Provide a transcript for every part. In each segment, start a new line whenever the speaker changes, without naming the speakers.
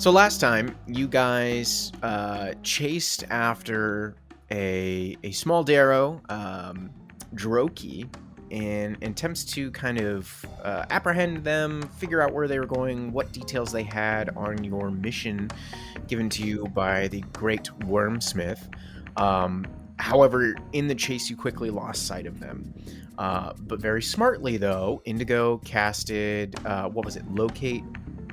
So last time, you guys chased after a small Darrow, Droki, in attempts to kind of apprehend them, figure out where they were going, what details they had on your mission given to you by the Great Wormsmith. However, in the chase, you quickly lost sight of them. But very smartly, though, Indigo casted, locate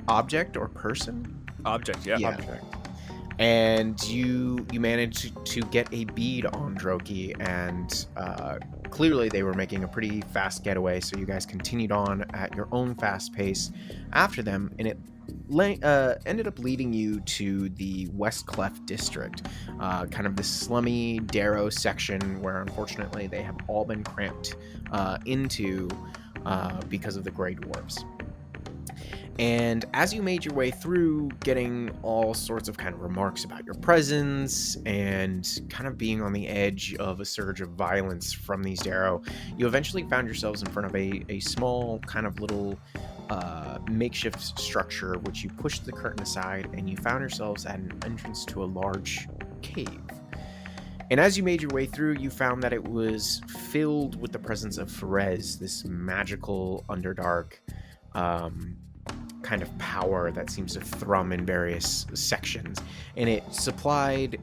object or person?
Object, yeah.
Object. And you managed to get a bead on Droki, and clearly they were making a pretty fast getaway, so you guys continued on at your own fast pace after them, and it ended up leading you to the West Cleft district, kind of the slummy Darrow section where unfortunately they have all been cramped into because of the Grey Dwarves. And as you made your way through, getting all sorts of kind of remarks about your presence and kind of being on the edge of a surge of violence from these Darrow, you eventually found yourselves in front of a small kind of little makeshift structure, which you pushed the curtain aside, and you found yourselves at an entrance to a large cave. And as you made your way through, you found that it was filled with the presence of Ferez, this magical Underdark kind of power that seems to thrum in various sections. And it supplied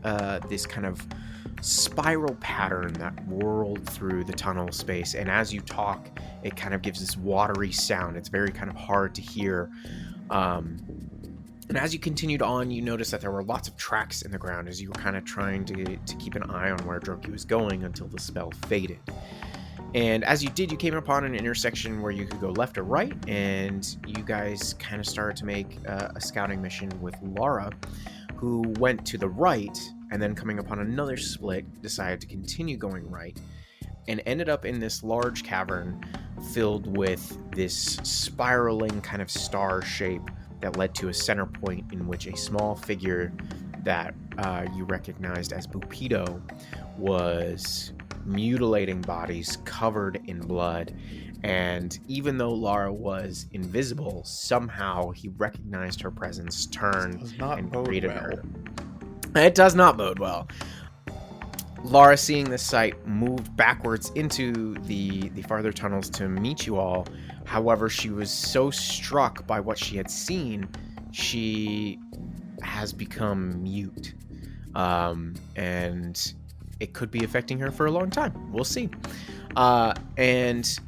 this kind of spiral pattern that whirled through the tunnel space. And as you talk, it kind of gives this watery sound. It's very kind of hard to hear. And as you continued on, you noticed that there were lots of tracks in the ground as you were kind of trying to keep an eye on where Droki was going until the spell faded. And as you did, you came upon an intersection where you could go left or right, and you guys kind of started to make a scouting mission with Lara, who went to the right, and then coming upon another split, decided to continue going right, and ended up in this large cavern filled with this spiraling kind of star shape that led to a center point in which a small figure that you recognized as Buppido was mutilating bodies covered in blood. And even though Lara was invisible, somehow he recognized her presence, turned, and greeted her. It does not bode well. Lara, seeing this sight, moved backwards into the farther tunnels to meet you all. However, she was so struck by what she had seen, she has become mute. And it could be affecting her for a long time. We'll see. And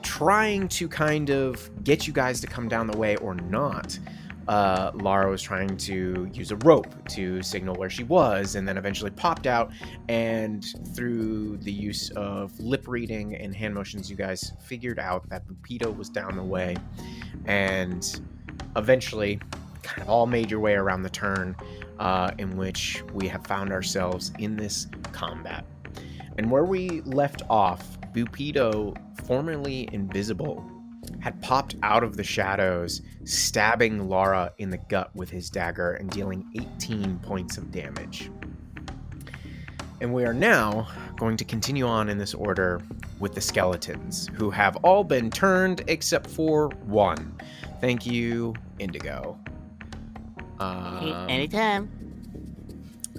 trying to kind of get you guys to come down the way or not, Lara was trying to use a rope to signal where she was, and then eventually popped out, and through the use of lip reading and hand motions, you guys figured out that Buppido was down the way, and eventually kind of all made your way around the turn, in which we have found ourselves in this combat. And where we left off, Buppido, formerly invisible, had popped out of the shadows, stabbing Lara in the gut with his dagger and dealing 18 points of damage. And we are now going to continue on in this order with the skeletons, who have all been turned except for one. Thank you, Indigo.
Anytime.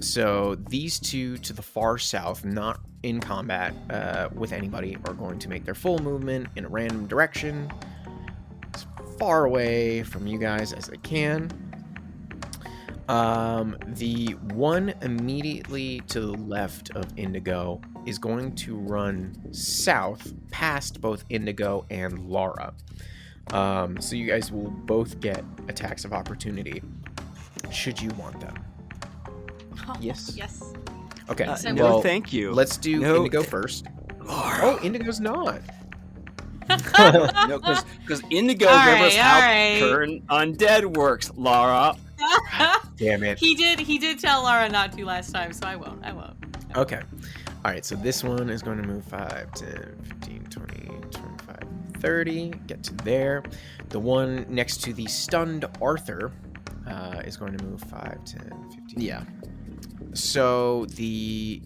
So these two to the far south, not in combat with anybody, are going to make their full movement in a random direction, as far away from you guys as they can. The one immediately to the left of Indigo is going to run south past both Indigo and Lara. So you guys will both get attacks of opportunity should you want them.
Oh,
Yes.
Yes.
Okay.
No, thank you.
Let's do
No.
Indigo first.
Lara.
Oh, Indigo's not.
No, because Indigo
All
remembers
right,
how
all right.
turn undead works, Lara.
Damn it.
He did tell Lara not to last time, so I won't.
Okay. All right, so this one is going to move 5, 10, 15, 20, 25, 30. Get to there. The one next to the stunned Arthur is going to move 5, 10, 15. Yeah. So the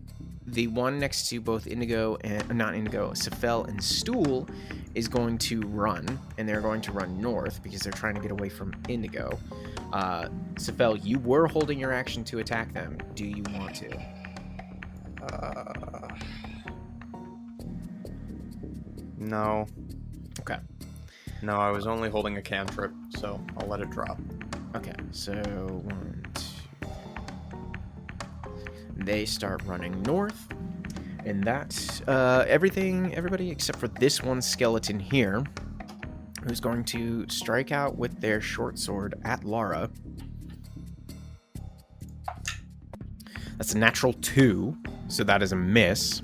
the one next to both Indigo and not Indigo, Sefel and Stool is going to run, and they're going to run north because they're trying to get away from Indigo. Sefel, you were holding your action to attack them. Do you want to?
No.
Okay.
No, I was only holding a cantrip, so I'll let it drop.
Okay, so 1, 2. They start running north, and that's everybody except for this one skeleton here, who's going to strike out with their short sword at Lara. That's a natural 2, so that is a miss.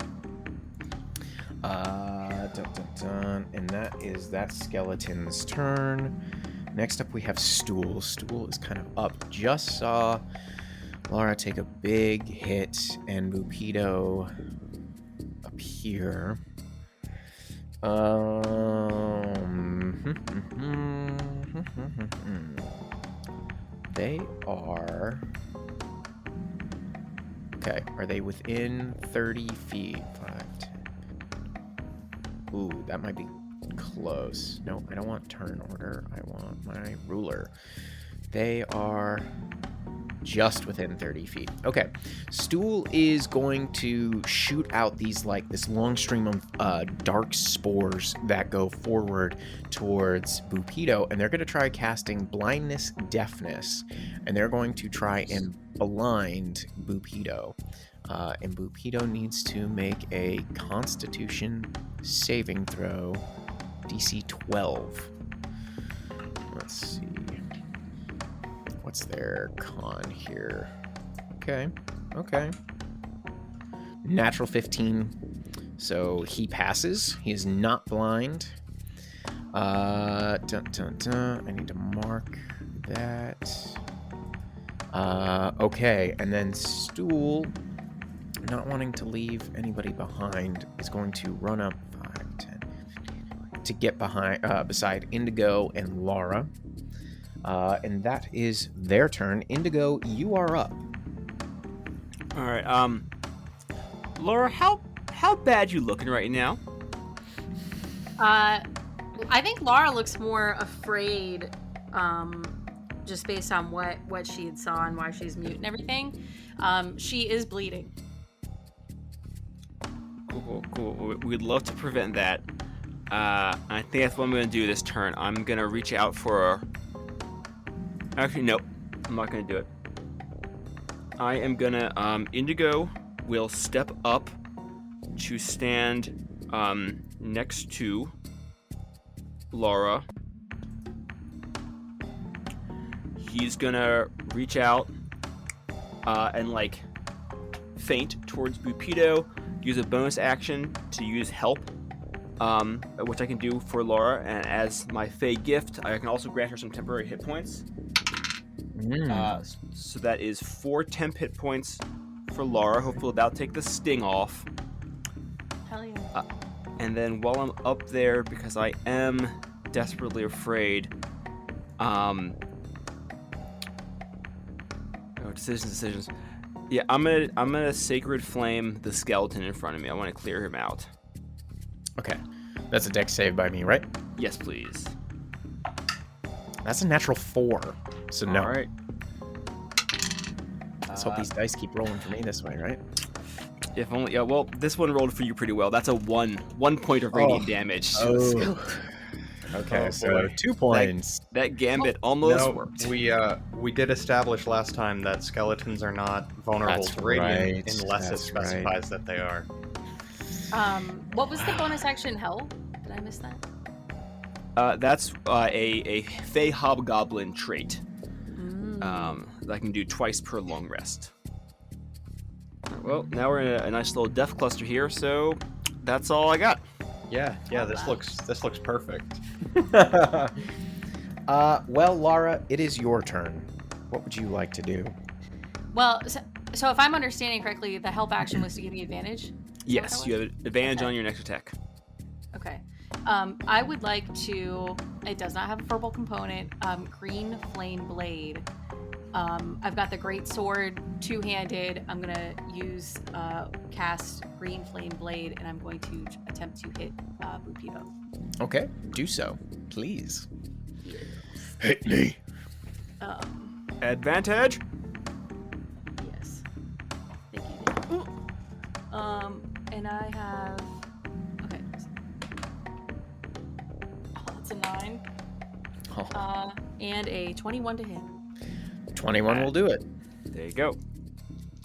And that is that skeleton's turn. Next up, we have Stool. Stool is kind of up. Just saw Lara take a big hit, and Buppido appear. They are... Okay, are they within 30 feet? 5, 10. Ooh, that might be close. No, I don't want turn order. I want my ruler. They are just within 30 feet. Okay, Stool is going to shoot out this long stream of dark spores that go forward towards Buppido, and they're going to try casting blindness, deafness, and they're going to try and blind Buppido. And Buppido needs to make a Constitution saving throw, DC 12. Let's see. What's their con here? Okay. Natural 15. So he passes. He is not blind. I need to mark that. Okay, and then Stool, not wanting to leave anybody behind, is going to run up 5, 10, 15, to get beside Indigo and Lara. And that is their turn. Indigo, you are up.
All right. Laura, how bad you looking right now?
I think Lara looks more afraid, just based on what she had saw and why she's mute and everything. She is bleeding.
Cool. We'd love to prevent that. I think that's what I'm going to do this turn. I'm going to reach out for... Actually, nope. I'm not going to do it. I am going to... Indigo will step up to stand next to Lara. He's going to reach out and, feint towards Buppido. Use a bonus action to use help, which I can do for Lara. And as my Fey gift, I can also grant her some temporary hit points. So that is 4 temp hit points for Lara. Hopefully that'll take the sting off.
Hell yeah.
And then while I'm up there, because I am desperately afraid, decisions. Yeah, I'm gonna Sacred Flame the skeleton in front of me. I want to clear him out.
Okay, that's a dex save by me, right?
Yes, please.
That's a natural 4, so no.
All right.
Let's hope these dice keep rolling for me this way, right?
If only. Yeah. Well, this one rolled for you pretty well. That's a 1 point of radiant damage.
Okay, so
boy.
2 points.
That gambit almost
No,
worked.
we did establish last time that skeletons are not vulnerable
That's
to radiant
right,
unless it
that's
specifies that they are.
What was the bonus action? Hell? Did I miss that?
That's a Fey Hobgoblin trait that I can do twice per long rest. Well, now we're in a nice little death cluster here, so that's all I got.
Yeah, this looks perfect.
Well, Lara, it is your turn. What would you like to do?
Well, so if I'm understanding correctly, the help action was to give me advantage?
Yes, you have advantage on your next attack.
Okay. I would like to... It does not have a verbal component. Green Flame Blade. I've got the great sword, two-handed. I'm gonna use cast Green Flame Blade, and I'm going to attempt to hit Buppido.
Okay, do so, please.
Hit me.
Advantage.
Yes. Thank you. And I have. Okay. Oh, that's a 9.
Oh.
And a 21 to hit.
21 will do it.
There you go.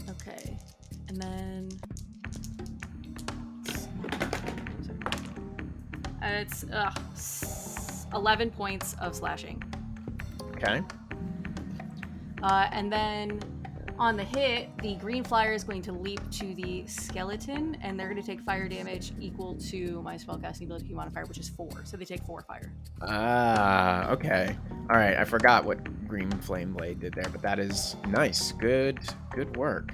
Okay. And then. It's 11 points of slashing.
Okay.
And then on the hit, the green flyer is going to leap to the skeleton, and they're going to take fire damage equal to my spellcasting ability modifier, which is 4. So they take 4 fire.
Okay. All right, I forgot what Green Flame Blade did there, but that is nice. Good work.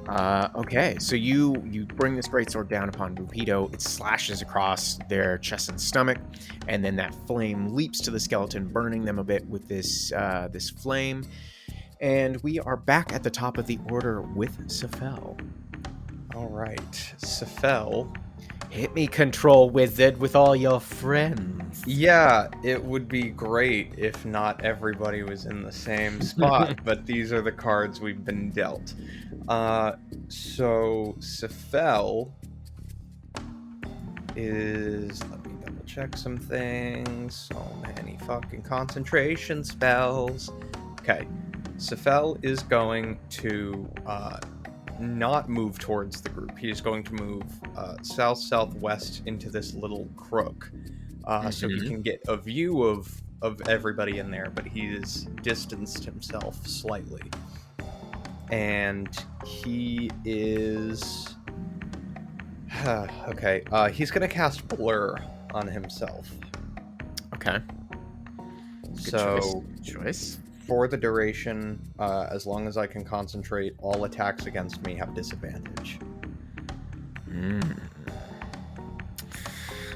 Okay, so you bring this greatsword down upon Buppido. It slashes across their chest and stomach, and then that flame leaps to the skeleton, burning them a bit with this flame. And we are back at the top of the order with Sefel.
All right, Sefel.
Hit me, control wizard, with all your friends.
Yeah, it would be great if not everybody was in the same spot, but these are the cards we've been dealt. So Sefel is, let me double check some things. So many fucking concentration spells. Okay, Sefel is going to not move towards the group. He's going to move south-southwest into this little crook, so he can get a view of everybody in there, but he has distanced himself slightly. And he is... okay, he's going to cast Blur on himself.
Okay.
So,
Good choice.
for the duration, as long as I can concentrate, all attacks against me have disadvantage.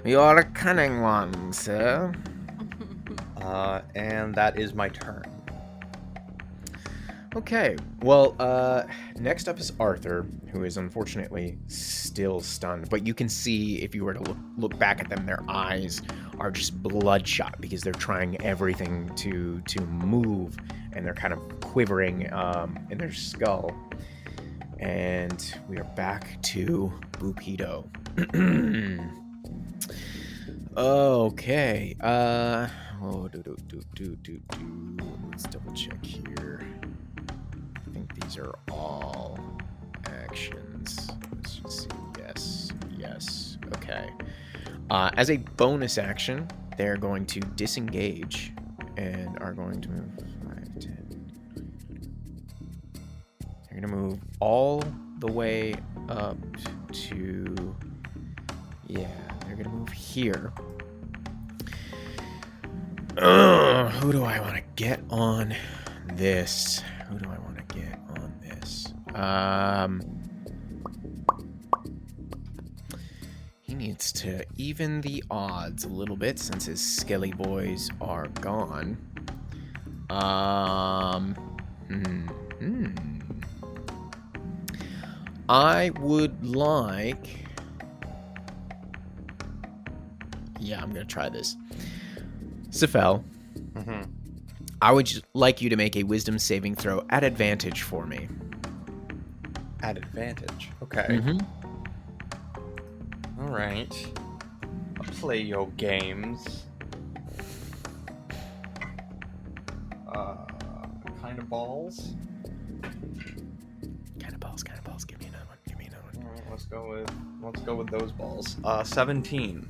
You are a cunning one, sir.
And that is my turn.
Okay, well, next up is Arthur, who is unfortunately still stunned. But you can see, if you were to look back at them, their eyes are just bloodshot because they're trying everything to move, and they're kind of quivering in their skull. And we are back to Buppido. Okay, let's double check here. I think these are all actions. Let's just see. Yes. Okay. As a bonus action, they're going to disengage and are going to move 5, 10. They're going to move all the way up to... Yeah, they're going to move here. Who do I want to get on this? He needs to even the odds a little bit since his skelly boys are gone. I would like... Yeah, I'm going to try this. Sefel, I would like you to make a wisdom saving throw at advantage for me.
At advantage. Okay. All right. I'll play your games. Kind of balls.
Kind of balls. Give me another one.
All right, let's go with those balls. 17.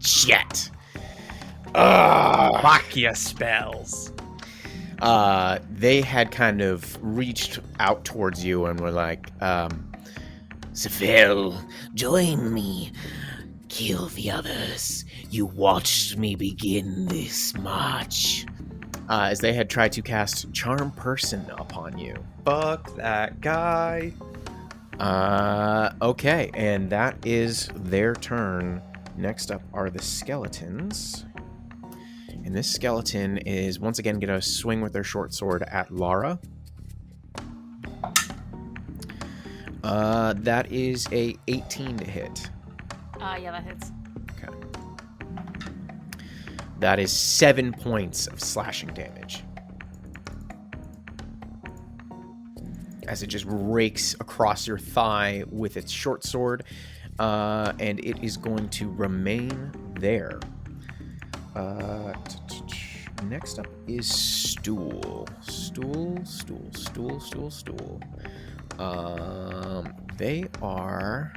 Shit.
Fuck your spells.
They had kind of reached out towards you and were like, Sefel, join me. Kill the others. You watched me begin this march. As they had tried to cast Charm Person upon you.
Fuck that guy.
Okay, and that is their turn. Next up are the skeletons. And this skeleton is once again going to swing with their short sword at Lara. That is a 18 to hit.
Yeah, that hits.
Okay. That is 7 points of slashing damage. As it just rakes across your thigh with its short sword. And it is going to remain there. Next up is Stool. Stool. They are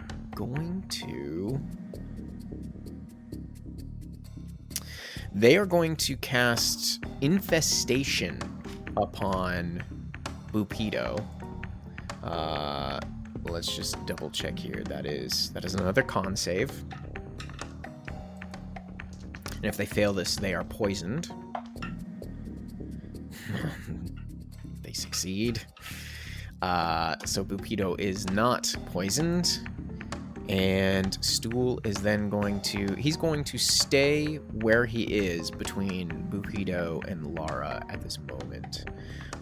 going to cast Infestation upon Buppido. Let's just double check here. That is another con save. And if they fail this, they are poisoned. They succeed. So Buppido is not poisoned. And Stool is then going to stay where he is between Buppido and Lara at this moment.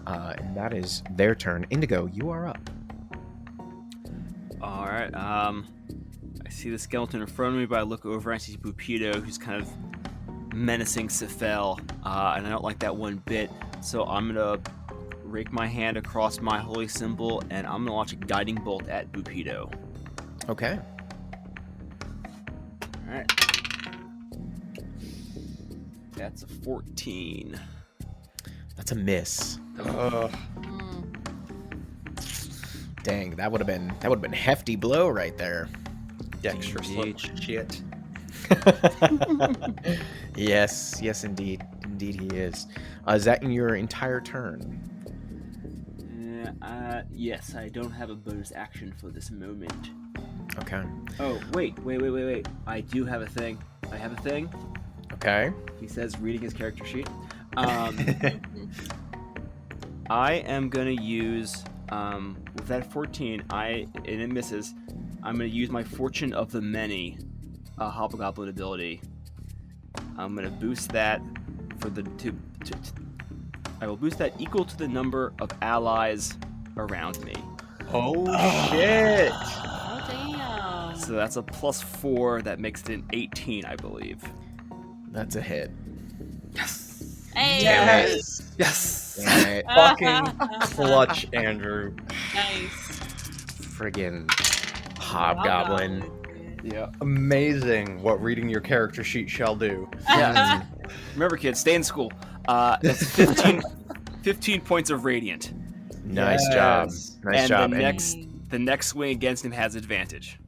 And that is their turn. Indigo, you are up.
All right. I see the skeleton in front of me, but I look over and I see Buppido, who's kind of menacing Sefel, and I don't like that one bit. So I'm gonna rake my hand across my holy symbol, and I'm gonna launch a guiding bolt at Buppido.
Okay.
All right. That's a 14.
That's a miss.
Ugh.
Dang, that would have been hefty blow right there.
Dexterous little shit.
Yes, indeed he is. Is that in your entire turn?
Yes, I don't have a bonus action for this moment.
Okay.
Oh, wait. I do have a thing. I have a thing.
Okay.
He says, reading his character sheet. I am gonna use, with that 14, and it misses, I'm gonna use my Fortune of the Many, Hobgoblin ability. I'm gonna boost that for the I will boost that equal to the number of allies around me.
Oh shit!
Oh, damn.
So that's a +4. That makes it an 18, I believe.
That's a hit.
Yes.
Hey.
Yes!
Damn it.
Fucking clutch, Andrew.
Nice.
Friggin' hobgoblin.
Yeah.
Amazing what reading your character sheet shall do.
Yeah. Remember, kids, stay in school. That's 15 points of radiant.
Nice
Yes.
job. Nice
And
job.
the next swing against him has advantage.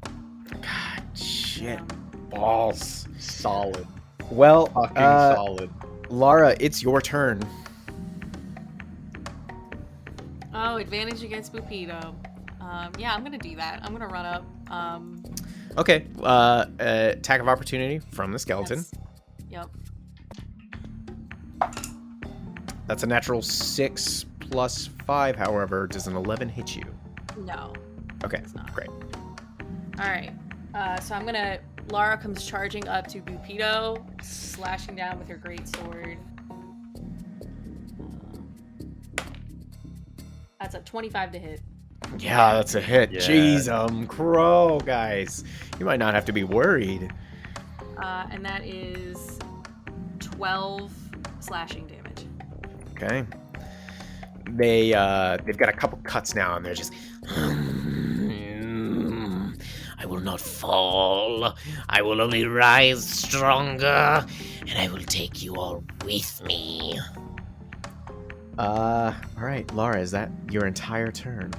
God, shit. Balls.
Solid.
Well,
Fucking solid.
Lara, it's your turn.
Oh, advantage against Buppido. Yeah, I'm gonna do that. I'm gonna run up.
Okay. Attack of opportunity from the skeleton.
Yes. Yep.
That's a natural 6 plus 5, however. Does an 11 hit you?
No.
Okay,
It's not.
great.
All right. So I'm gonna. Lara comes charging up to Buppido, slashing down with her great sword. That's a 25 to hit.
Yeah, that's a hit.
Yeah.
Jeez, crow, guys. You might not have to be worried.
And that is 12 slashing damage.
Okay. They've got a couple cuts now, and they're just. I will not fall. I will only rise stronger, and I will take you all with me. All right, Lara, is that your entire turn?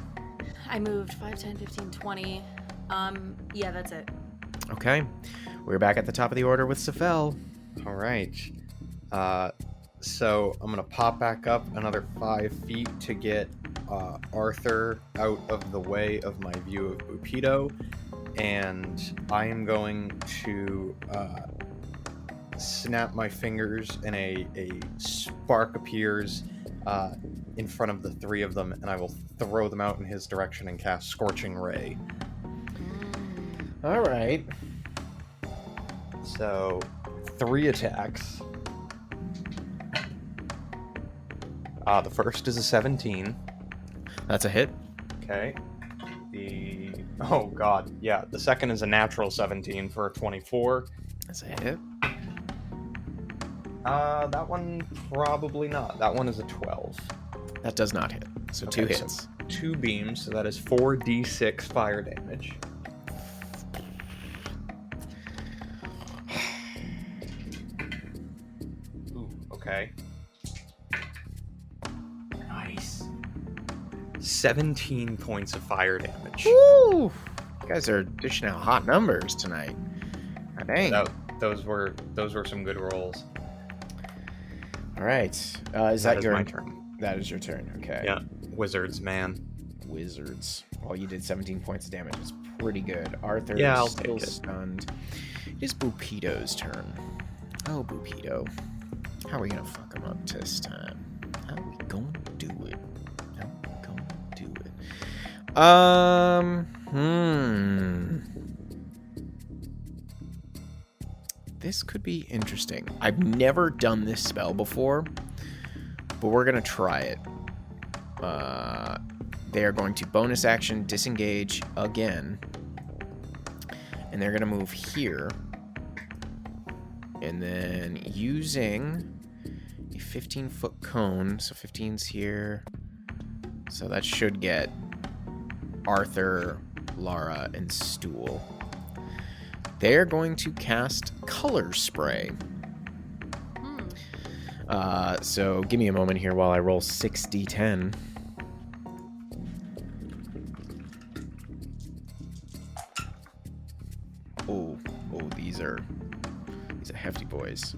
I moved 5, 10, 15, 20. Yeah, that's it.
Okay. We're back at the top of the order with Sefel.
All right. So I'm gonna pop back up another 5 feet to get Arthur out of the way of my view of Buppido, and I am going to snap my fingers, and a spark appears in front of the 3 of them, and I will throw them out in his direction and cast Scorching Ray.
All right.
So 3 attacks. The first is a 17.
That's a hit.
Okay. Oh god, yeah. The second is a natural 17 for a 24.
That's a hit.
That one probably not. That one is a 12.
That does not hit. So
Okay,
2
so
hits.
2 beams, so that is 4d6 fire damage. Ooh, okay. Nice. 17 points of fire damage.
Woo! You guys are dishing out hot numbers tonight. God dang.
Those were some good rolls.
All right. Is that your
my turn?
That is your turn. Okay.
Yeah. Wizards, man.
Wizards. Well, you did 17 points of damage. It's pretty good. Arthur
Yeah, I'll
is still
take it.
stunned. It is Buppido's turn. Oh, Buppido. How are we gonna fuck him up this time? How are we gonna do it? How are we gonna do it? This could be interesting. I've never done this spell before, but we're gonna try it. They are going to bonus action disengage again, and they're gonna move here, and then using a 15-foot cone, so 15's here, so that should get Arthur, Lara, and Stool. They're going to cast Color Spray. So give me a moment here while I roll 6d10. Oh, these are hefty boys.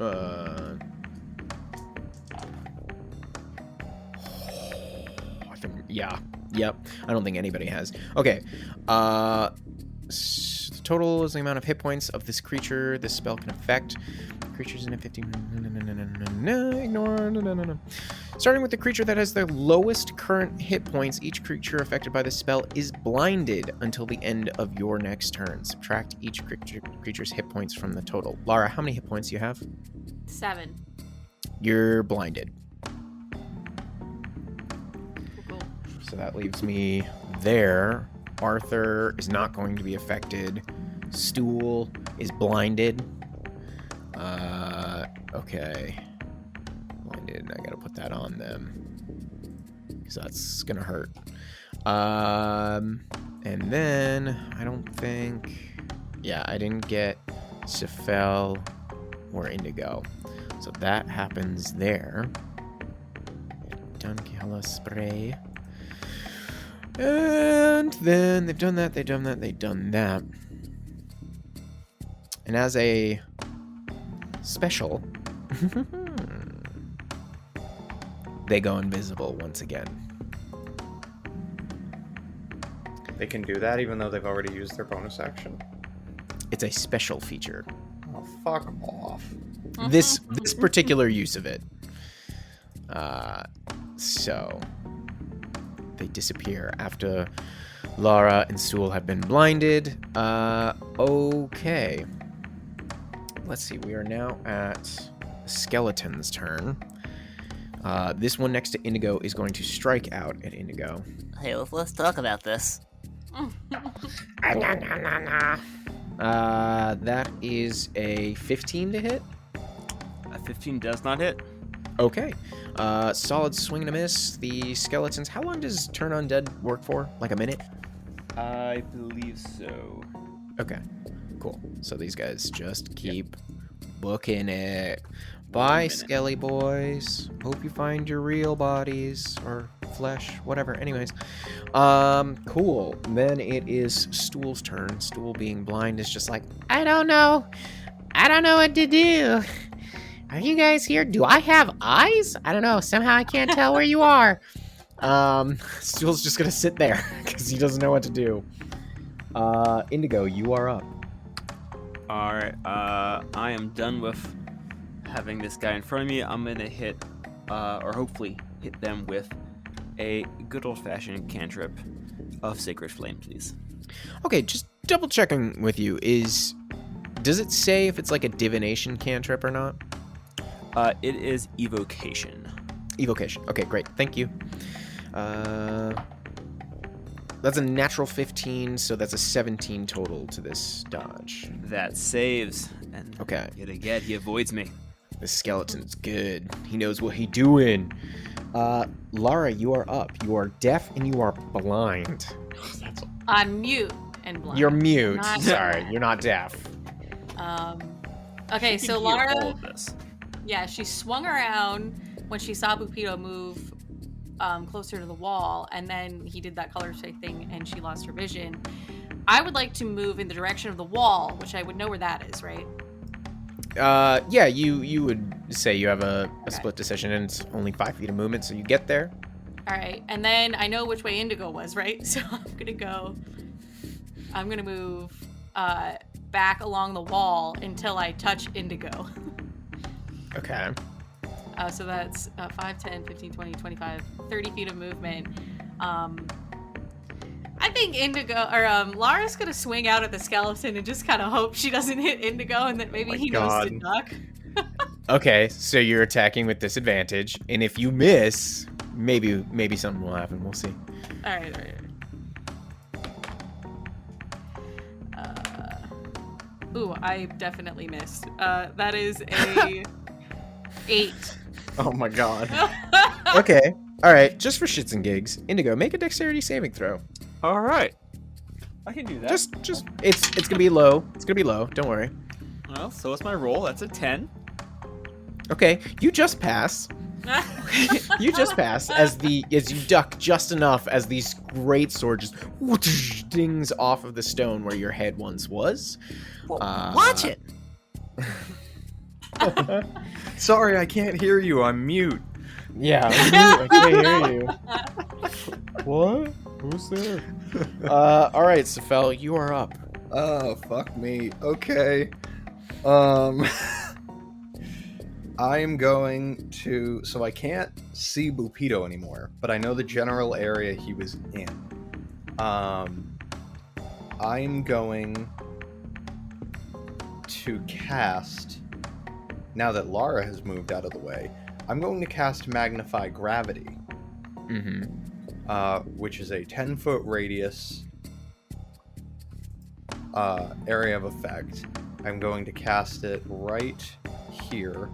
I think, yeah. Yep. I don't think anybody has. Okay. The total is the amount of hit points of this creature this spell can affect. Creatures in a 15. Ignore. Starting with the creature that has the lowest current hit points, each creature affected by this spell is blinded until the end of your next turn. Subtract each creature's hit points from the total. Lara, how many hit points do you have?
7.
You're blinded.
Cool.
So that leaves me there. Arthur is not going to be affected. Stool is blinded. Okay. Blinded. I gotta put that on them. Because that's gonna hurt. And then, I don't think... Yeah, I didn't get Cephal or Indigo. So that happens there. Done Kala Spray. And then they've done that, they've done that, they've done that. And as a special, they go invisible once again.
They can do that even though they've already used their bonus action?
It's a special feature.
Oh, fuck off.
This particular use of it. So they disappear after Lara and Stool have been blinded. Okay. Let's see. We are now at the skeleton's turn. This one next to Indigo is going to strike out at Indigo.
Hey, let's talk about this.
That is a 15 to hit.
A 15 does not hit.
Okay. Solid swing and a miss. The skeletons. How long does Turn Undead work for? Like a minute?
I believe so.
Okay. Cool. So these guys just keep booking it. Bye, Skelly boys. Hope you find your real bodies or flesh, whatever. Anyways, cool. Then it is Stool's turn. Stool, being blind, is just like, I don't know what to do. Are you guys here? Do I have eyes? I don't know. Somehow I can't tell where you are. Stool's just gonna sit there because he doesn't know what to do. Indigo, you are up.
Alright, I am done with having this guy in front of me. I'm gonna hit, or hopefully hit them with a good old-fashioned cantrip of Sacred Flame, please.
Okay, just double checking with you. Is Does it say if it's like a divination cantrip or not?
It is evocation.
Evocation. Okay, great. Thank you. That's a natural 15, so that's a 17 total to this dodge.
That saves. And
Okay.
yet again, he avoids me.
This skeleton's good. He knows what he doing. Lara, you are up. You are deaf and you are blind.
I'm mute and blind.
You're mute.
Not-
Sorry, you're not deaf.
Okay,
You
so
can hear all
Lara,
of this.
yeah, she swung around when she saw Buppido move closer to the wall, and then he did that color shake thing, and she lost her vision. I would like to move in the direction of the wall, which I would know where that is, right?
Yeah, you would say you have a split decision, and it's only 5 feet of movement, so you get there.
All right, and then I know which way Indigo was, right? So I'm gonna move back along the wall until I touch Indigo.
Okay.
So that's 5, 10, 15, 20, 25, 30 feet of movement. I think Indigo, or Lara's gonna swing out at the skeleton and just kind of hope she doesn't hit Indigo and that maybe he knows to duck.
Okay, so you're attacking with disadvantage, and if you miss, maybe something will happen. We'll see.
All right. Ooh, I definitely missed. That is a 8.
Oh my god.
Okay. All right. Just for shits and gigs, Indigo, make a dexterity saving throw.
All right. I can do that.
Just it's gonna be low. It's gonna be low. Don't worry.
Well, so is my roll. That's a 10.
Okay. You just pass. You just pass as you duck just enough as these great sword just dings off of the stone where your head once was.
Watch it.
Sorry, I can't hear you. I'm mute.
Yeah, I can't hear you. What? Who's there? All right, Safel, you are up.
Oh, fuck me. Okay. I'm going to... So I can't see Buppido anymore, but I know the general area he was in. I'm going to cast... Now that Lara has moved out of the way, I'm going to cast Magnify Gravity. Which is a 10-foot radius area of effect. I'm going to cast it right here,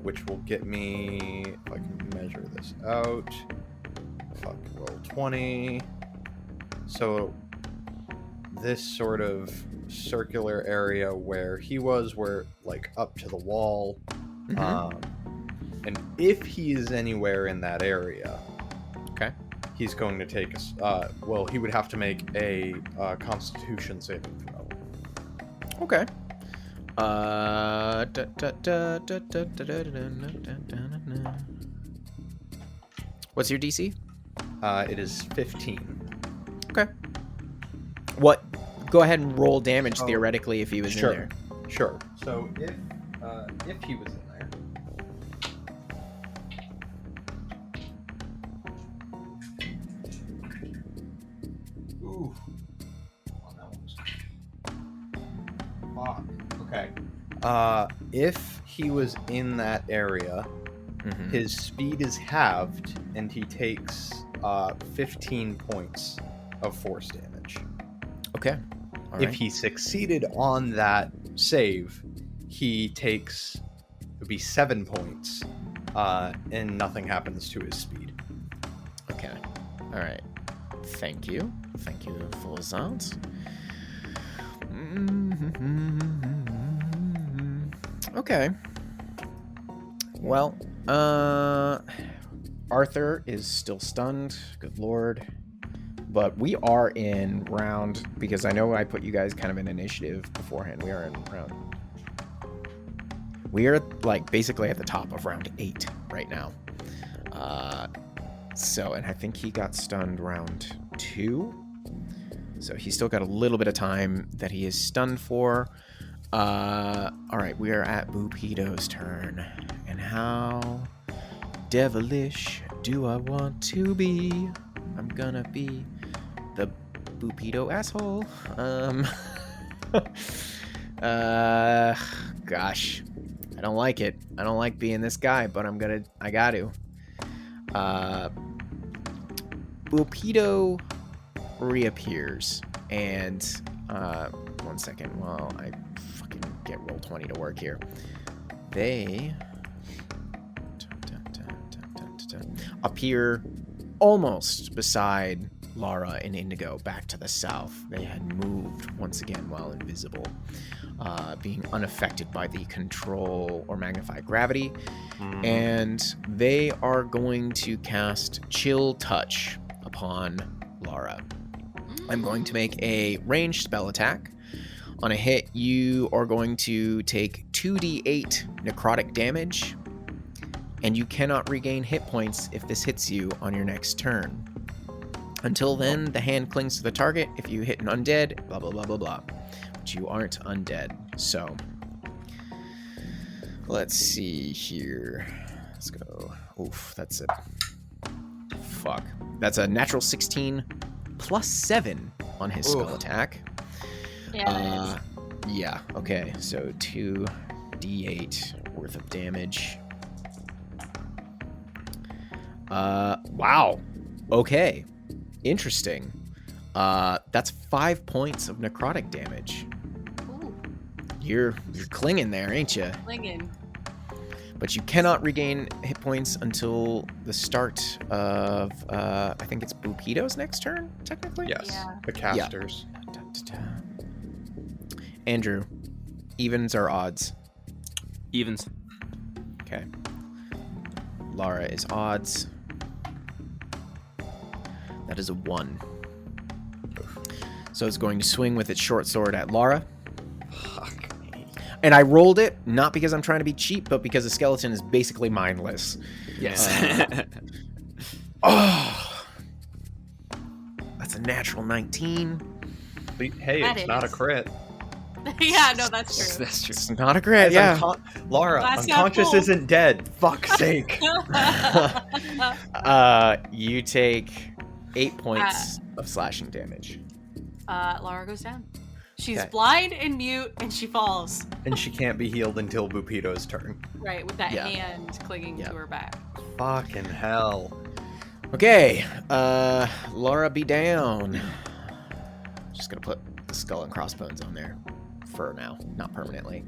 which will get me, if I can measure this out, roll 20. So this sort of circular area where he was, where like up to the wall, and if he is anywhere in that area,
Okay.
he's going to take us. Well, he would have to make a Constitution saving throw.
Okay. What's your DC?
It is 15.
Okay. What? Go ahead and roll damage
Oh,
theoretically if he was in there.
Sure. So if he was in there, ooh, oh, that was fuck. Okay. If he was in that area, his speed is halved, and he takes 15 points of force damage.
Okay. All
If
right.
he succeeded on that save, he takes, it would be 7 points, and nothing happens to his speed.
Okay. All right. Thank you. Thank you for that. Okay. Well, Arthur is still stunned. Good lord. But we are in round, because I know I put you guys kind of in initiative beforehand. We are in round. We are like basically at the top of round 8 right now. And I think he got stunned round 2. So he's still got a little bit of time that he is stunned for. All right, we are at Buppido's turn. And how devilish do I want to be? I'm gonna be the Buppido asshole. Gosh. I don't like it. I don't like being this guy, but I got to. Buppido reappears, and, one second while I fucking get Roll20 to work here. They appear almost beside Lara and Indigo back to the south. They had moved once again while invisible, being unaffected by the control or magnified gravity. And they are going to cast Chill Touch upon Lara. I'm going to make a ranged spell attack. On a hit, you are going to take 2d8 necrotic damage, and you cannot regain hit points if this hits you on your next turn. Until then, the hand clings to the target. If you hit an undead, blah, blah, blah, blah, blah. But you aren't undead. So, let's see here. Let's go. Oof, that's it. Fuck. That's a natural 16 plus 7 on his skull attack.
Yeah.
Yeah, okay. So 2d8 worth of damage. Wow. Okay. Interesting. That's 5 points of necrotic damage.
Ooh,
You're clinging there, ain't you?
clinging.
But you cannot regain hit points until the start of, I think it's Buppido's next turn, technically?
Yes.
Yeah.
The casters.
Andrew, evens or odds?
Evens.
Okay. Lara is odds. That is a 1. So it's going to swing with its short sword at Lara.
Fuck.
And I rolled it, not because I'm trying to be cheap, but because the skeleton is basically mindless.
Yes.
Oh! That's a natural 19.
Hey,
That
it's not a
is.
crit.
Yeah, no, that's true.
That's true.
It's not a crit, yeah.
Laura,
Glass half
unconscious
full.
isn't dead. Fuck's sake.
You take 8 points of slashing damage.
Lara goes down. She's
Okay.
blind and mute, and she falls.
And she can't be healed until Buppido's turn.
Right, with that
Yeah.
hand clinging
Yeah.
to her back.
Fucking hell.
Okay, Lara be down. Just gonna put the skull and crossbones on there for now, not permanently.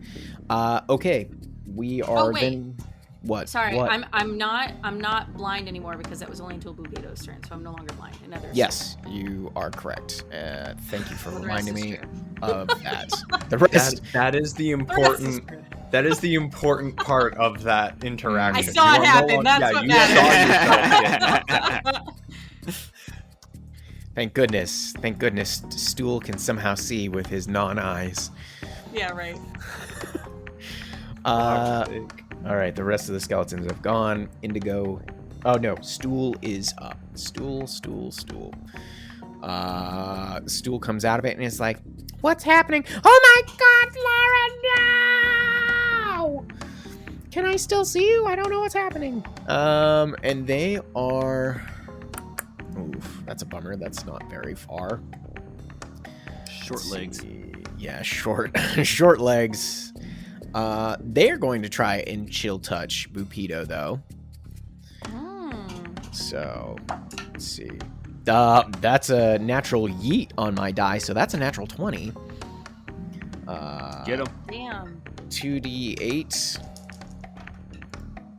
Okay, we are
wait.
then. What?
Sorry,
What?
I'm not blind anymore because that was only until Buppido's turn, so I'm no longer blind. And others.
Yes, you are correct. Thank you for
Well, the rest
reminding
is
me
true.
of that. The rest.
That is the
The rest is
important.
true.
That is the important part of that interaction.
I saw it
You are no
happen.
longer-
That's
yeah,
what
you saw
matters.
yourself get
Thank goodness. Thank goodness. Stool can somehow see with his non-eyes.
Yeah, right.
All
knocked.
right, the rest of the skeletons have gone. Indigo. Oh no, Stool is up. Stool. Stool comes out of it and is like, "What's happening? Oh my God, Lara, no! Can I still see you? I don't know what's happening." And they are. Oof, that's a bummer. That's not very far.
Short
Let's
legs.
see. Yeah, short legs. They're going to try and chill touch Buppido though. So, let's see. That's a natural yeet on my die, so that's a natural 20.
Get him.
Damn.
2d8.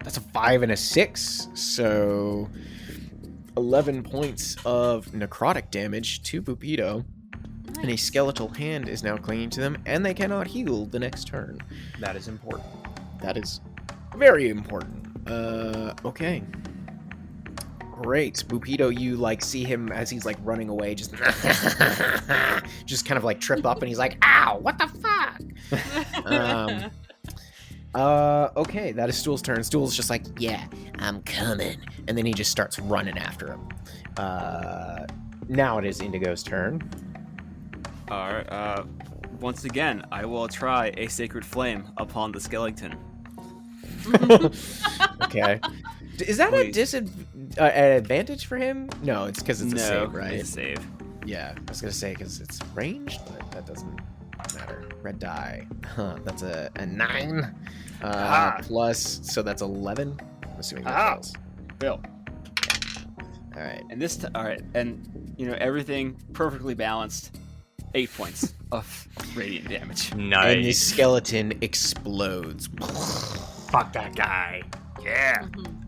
That's a 5 and a 6, so 11 points of necrotic damage to Buppido. And a
Nice.
skeletal hand is now clinging to them, and they cannot heal the next turn.
That is important.
That is very important. Okay. Great. Buppido, you see him as he's running away, just just kind of trip up, and he's like, "Ow, what the fuck?" Okay, that is Stool's turn. Stool's just like, "Yeah, I'm coming." And then he just starts running after him. Now it is Indigo's turn.
Alright, once again, I will try a sacred flame upon the skeleton.
Okay. Is that
Please.
an advantage for him? No, it's because it's a save, right?
It's a save.
Yeah, I was gonna say because it's ranged, but that doesn't matter. red die. Huh, that's a 9. Plus, so that's 11. I'm assuming that fails.
Bill.
All right.
And all right, and everything perfectly balanced. 8 points of radiant damage.
Nice.
And the skeleton explodes.
Fuck that guy. Yeah.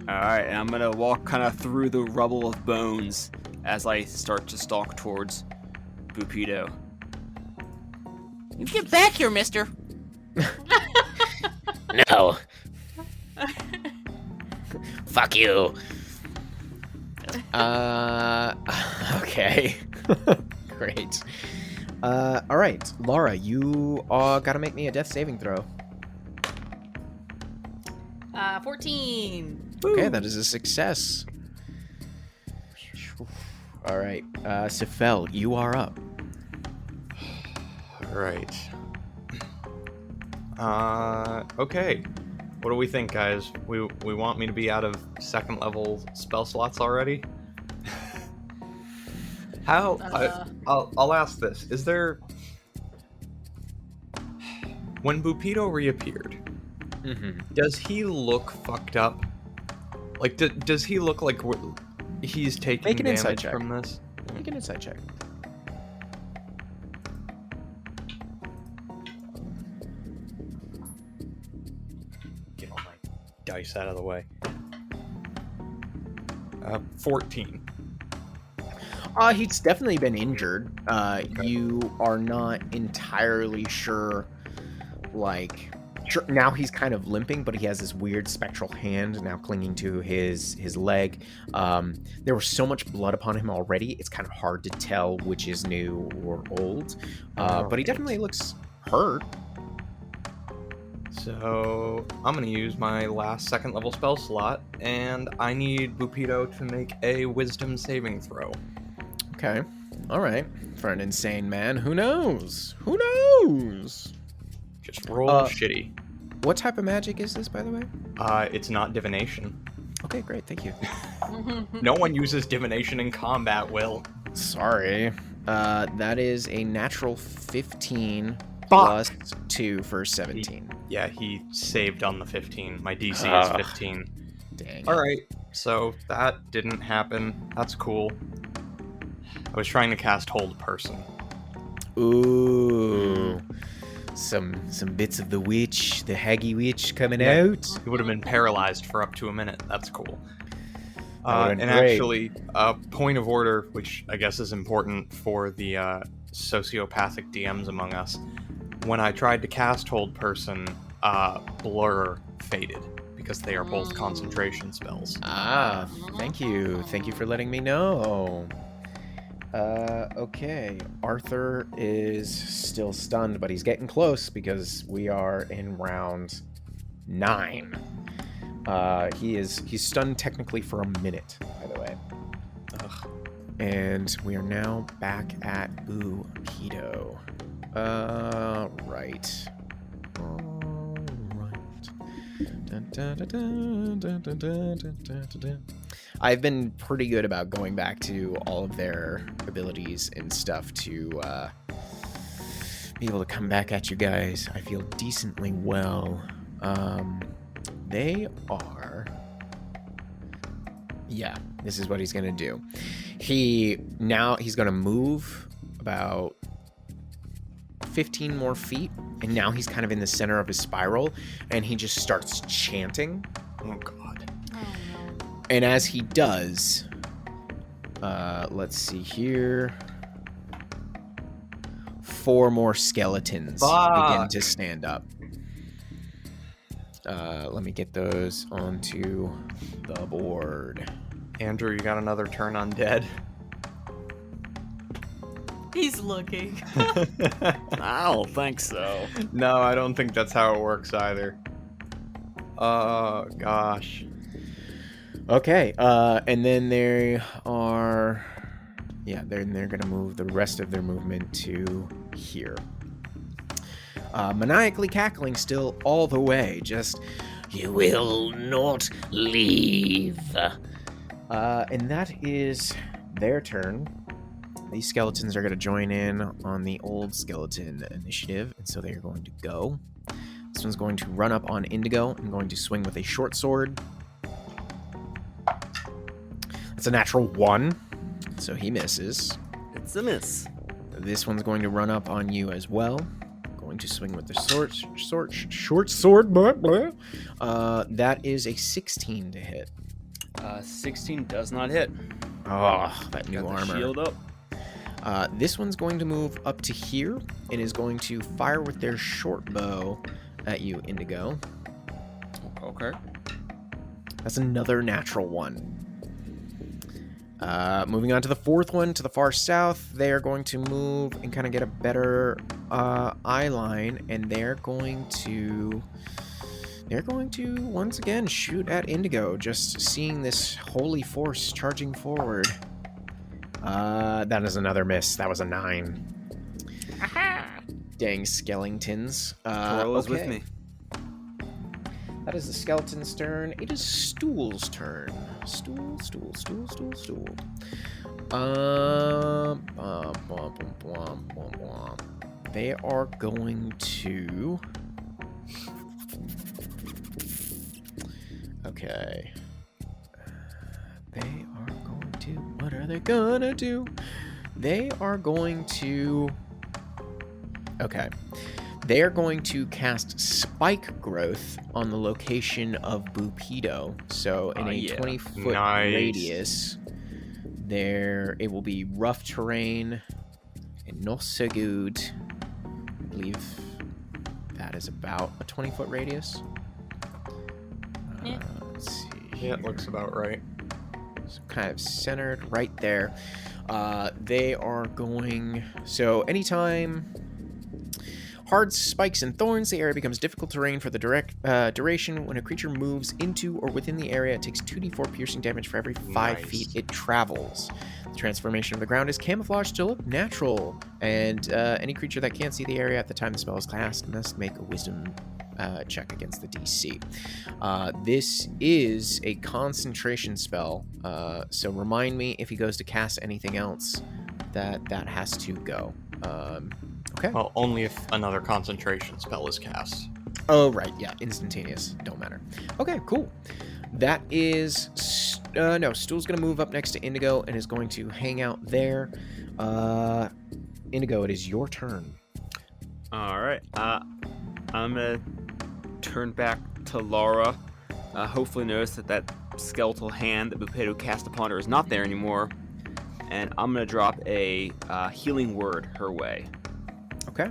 All right, and I'm gonna walk kind of through the rubble of bones as I start to stalk towards Buppido.
You get back here, mister.
No. Fuck you.
Okay. Great. All right, Laura, you gotta make me a death saving throw.
14.
Okay, that is a success. All right, Sifel, you are up.
All right. Okay. What do we think, guys? We want me to be out of second level spell slots already? How? I'll ask this. Is there... When Buppido reappeared, does he look fucked up? Like, does he look like he's taking
Make an insight
damage
check.
from this?
Make an insight check.
Get all my dice out of the way. 14.
He's definitely been injured. You are not entirely sure, like... Sure, now he's kind of limping, but he has this weird spectral hand now clinging to his leg. There was so much blood upon him already, it's kind of hard to tell which is new or old. But he definitely looks hurt.
So I'm going to use my last second level spell slot, and I need Buppido to make a wisdom saving throw.
Okay. All right. For an insane man, who knows? Who knows?
Just roll shitty.
What type of magic is this, by the way?
It's not divination.
Okay, great. Thank you.
No one uses divination in combat, Will.
Sorry. That is a natural 15 plus 2 for 17.
Yeah, he saved on the 15. My DC is 15.
Dang.
All right, so that didn't happen. That's cool. I was trying to cast Hold Person.
Ooh. Some bits of the witch, the Haggy witch coming out.
He would have been paralyzed for up to a minute. That's cool.
That would've
And
been great.
actually, point of order, which I guess is important for the sociopathic DMs among us. When I tried to cast Hold Person, Blur faded because they are both concentration spells.
Thank you. Thank you for letting me know. Okay. Arthur is still stunned, but he's getting close because we are in round 9. He's stunned technically for a minute, by the way.
Ugh.
And we are now back at Buppido. Right. I've been pretty good about going back to all of their abilities and stuff to be able to come back at you guys. I feel decently well. They are... Yeah, this is what he's going to do. He's going to move about 15 more feet, and now he's kind of in the center of his spiral, and he just starts chanting.
Oh, God.
Oh, no.
And as he does, let's see here, 4 more skeletons begin to stand up. Let me get those onto the board.
Andrew, you got another turn undead?
He's looking.
I don't think so.
No, I don't think that's how it works either. Oh, gosh.
Okay, and then they are... Yeah, they're going to move the rest of their movement to here. Maniacally cackling still all the way, just...
You will not leave.
And that is their turn. these skeletons are going to join in on the old skeleton initiative, and so they are going to go. This one's going to run up on Indigo and going to swing with a short sword. That's a natural 1, so he misses.
It's a miss.
This one's going to run up on you as well. Going to swing with the short sword. Blah, blah. That is a 16 to hit.
16 does not hit.
Oh, that new
Got the
armor.
shield up.
This one's going to move up to here and is going to fire with their short bow at you, Indigo.
Okay.
That's another natural 1. Moving on to the fourth one, to the far south, they are going to move and kind of get a better eye line, and they're going to once again shoot at Indigo, just seeing this holy force charging forward. That is another miss. That was a 9. Dang skeletons.
Twirl is with
okay.
me.
That is the skeleton's turn. It is Stool's turn. Stool. They are going to... Okay. They are going to... What are they gonna do? They are going to... Okay. They are going to cast Spike Growth on the location of Buppido. So in a 20-foot radius, there it will be rough terrain and not so good. I believe that is about a 20-foot radius.
Yeah.
Let's see.
Yeah, it looks about right.
So kind of centered right there. They are going... So anytime... Hard spikes and thorns, the area becomes difficult terrain for the duration. When a creature moves into or within the area, it takes 2d4 piercing damage for every 5 feet it travels. The transformation of the ground is camouflaged to look natural, and any creature that can't see the area at the time the spell is cast must make a wisdom check against the DC. This is a concentration spell, so remind me if he goes to cast anything else that has to go. Okay.
Well, only if another concentration spell is cast.
Oh, right. Yeah. Instantaneous. Don't matter. Okay, cool. That is... no, Stool's going to move up next to Indigo and is going to hang out there. Indigo, it is your turn.
All right. I'm going to turn back to Laura. Hopefully notice that skeletal hand that Buppido cast upon her is not there anymore. And I'm going to drop a healing word her way.
Okay.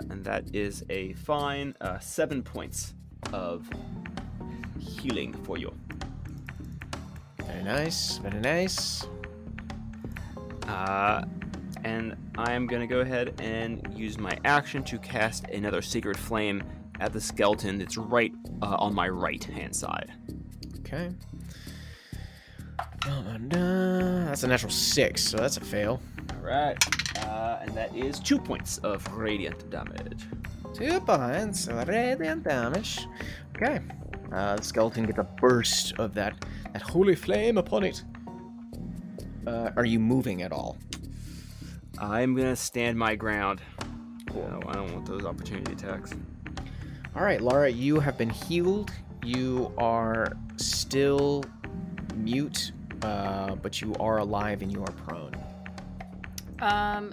And that is a fine 7 points of healing for you.
Very nice. Very nice.
And I am going to go ahead and use my action to cast another Sacred Flame at the skeleton that's right on my right-hand side.
Okay. That's a natural 6, so that's a fail.
All right. And that is 2 points of radiant damage.
2 points of radiant damage. Okay. The skeleton gets a burst of that holy flame upon it. Are you moving at all?
I'm going to stand my ground. No, I don't want those opportunity attacks.
All right, Laura, you have been healed. You are still mute, but you are alive and you are prone.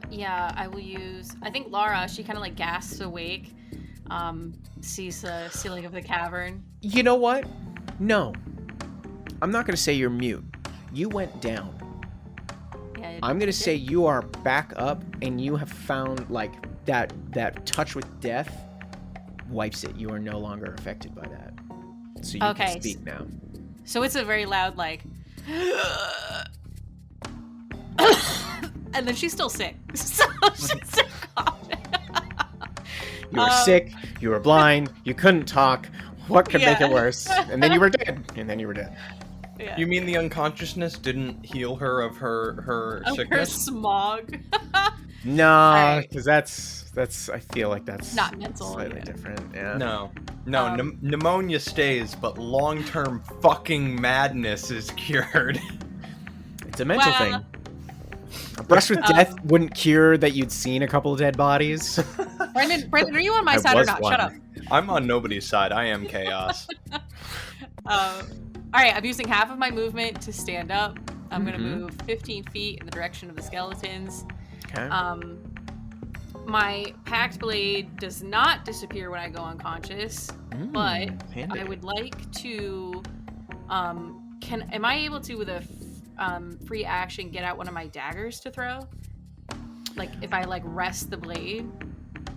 Yeah, I will use... I think Laura, she kind of like gasps awake, sees the ceiling of the cavern.
You know what? No. I'm not going to say you're mute. You went down.
Yeah,
I'm going to say you are back up and you have found, like, that touch with death wipes it. You are no longer affected by that. So you can speak now.
So it's a very loud, like... and then she's still sick. So she's still coughing.
You were sick, you were blind, you couldn't talk. What could make it worse? And then you were dead.
Yeah.
You mean the unconsciousness didn't heal her of her
Of
sickness?
her smog.
No,
Alright.
because that's. I feel like that's
Not mental,
slightly
yeah.
different. Yeah.
No, pneumonia stays, but long-term fucking madness is cured.
It's a mental
Well-
thing. A brush with death wouldn't cure that you'd seen a couple of dead bodies.
Brendan, are you on my
I
side or
was
not?
one.
Shut up.
I'm on nobody's side. I am chaos.
All right, I'm using half of my movement to stand up. I'm gonna
Mhm.
move 15 feet in the direction of the skeletons.
Okay.
My packed blade does not disappear when I go unconscious, but
handy.
I would like to. Am I able to, with a free action, get out one of my daggers to throw? Like if I rest the blade.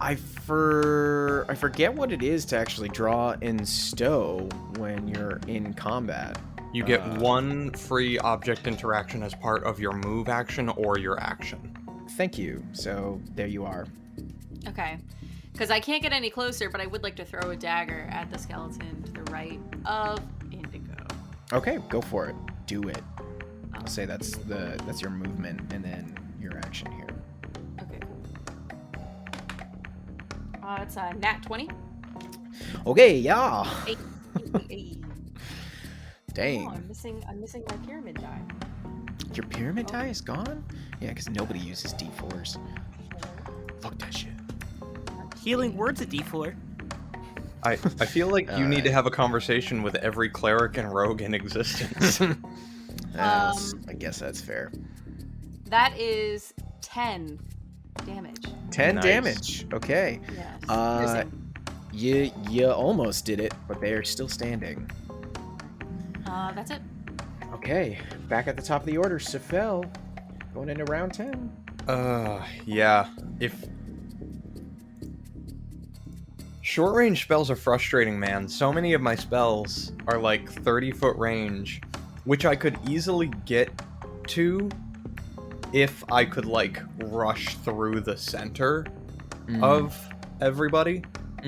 I forget what it is to actually draw and stow when you're in combat.
You get one free object interaction as part of your move action or your action.
Thank you. So there you are.
Okay. Because I can't get any closer, but I would like to throw a dagger at the skeleton to the right of Indigo.
Okay, go for it. Do it. I'll say that's your movement and then your action here.
Okay, cool. It's a nat 20.
Okay, yeah.
Hey.
Dang.
Oh, I'm missing my pyramid die.
Your pyramid die is gone? Yeah, because nobody uses D4s. Fuck that shit.
Healing words at D4.
I feel like you need to have a conversation with every cleric and rogue in existence.
I guess that's fair.
That is 10 damage.
10
Nice.
damage. Okay.
Yes.
You almost did it, but they are still standing.
That's it.
Okay, back at the top of the order, Sefel, going into round 10.
Yeah. Short range spells are frustrating, man. So many of my spells are 30-foot range, which I could easily get to if I could rush through the center of everybody.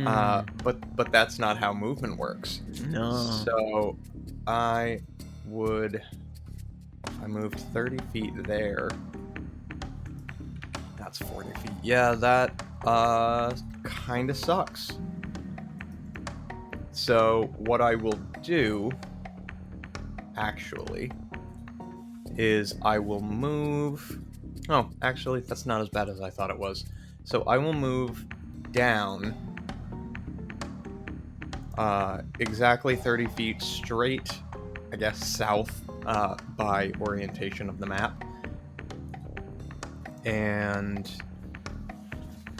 But that's not how movement works.
No.
So I would, if I moved 30 feet there, that's 40 feet. Yeah, that kind of sucks. So what I will do, actually, is I will move... Oh, actually, that's not as bad as I thought it was. So I will move down exactly 30 feet straight, I guess, south by orientation of the map. And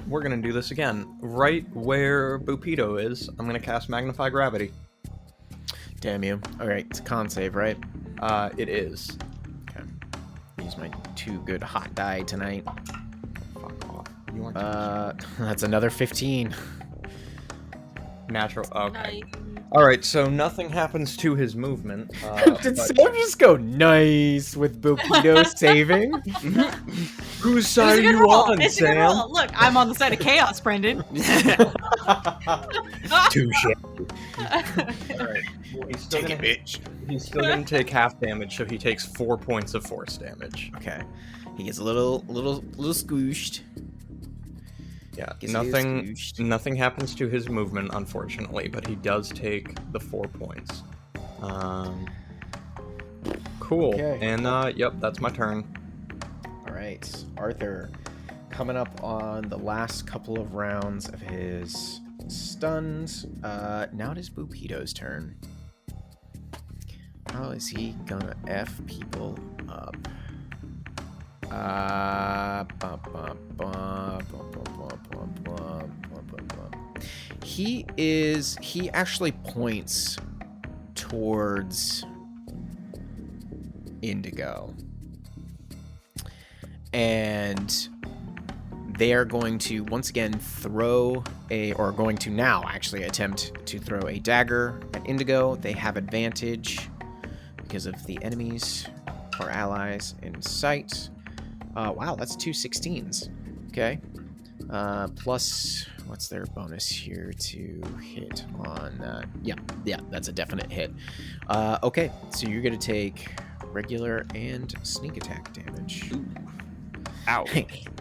we're going to do this again. Right where Buppido is, I'm going to cast Magnify Gravity.
Damn you. Alright, it's a con save, right?
It is.
Okay. Use my 2 good hot die tonight.
Fuck off. You want
That's another 15.
natural. Okay.
Nice.
Alright, so nothing happens to his movement.
Did
but-
Sam just go nice with Buppido saving?
Whose
It's
side
a
are
good
you
roll.
on,
It's a good
Sam?
roll. Look, I'm on the side of chaos, Brendan.
Touche. Alright. Well, he's still
Take
gonna,
it, bitch.
he's still gonna take half damage, so he takes 4 points of force damage.
Okay. He gets a little squooshed.
Yeah,
Gets a little
nothing
squooshed.
nothing happens to his movement, unfortunately, but he does take the 4 points. Cool.
Okay.
And yep, that's my turn.
Alright, Arthur, coming up on the last couple of rounds of his stuns. Now it is Buppido's turn. How is he gonna F people up? He actually points towards Indigo. And they are going to once again going to now actually attempt to throw a dagger at Indigo. They have advantage because of the enemies or allies in sight. Wow, that's 2 16s. Okay. Plus, what's their bonus here to hit on that? Yeah, that's a definite hit. Okay, so you're going to take regular and sneak attack damage.
Ooh. Ow.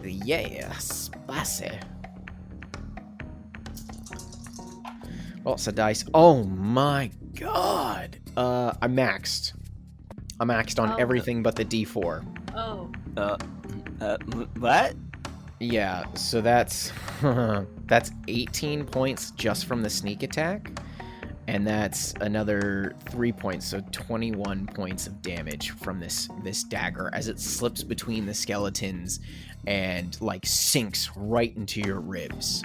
Yeah, spicy. Well, it's a dice. Oh my god. I'm maxed. I'm maxed on
Oh.
everything but the D4.
Oh.
What?
Yeah, so that's 18 points just from the sneak attack, and that's another 3 points, so 21 points of damage from this dagger as it slips between the skeletons and like sinks right into your ribs.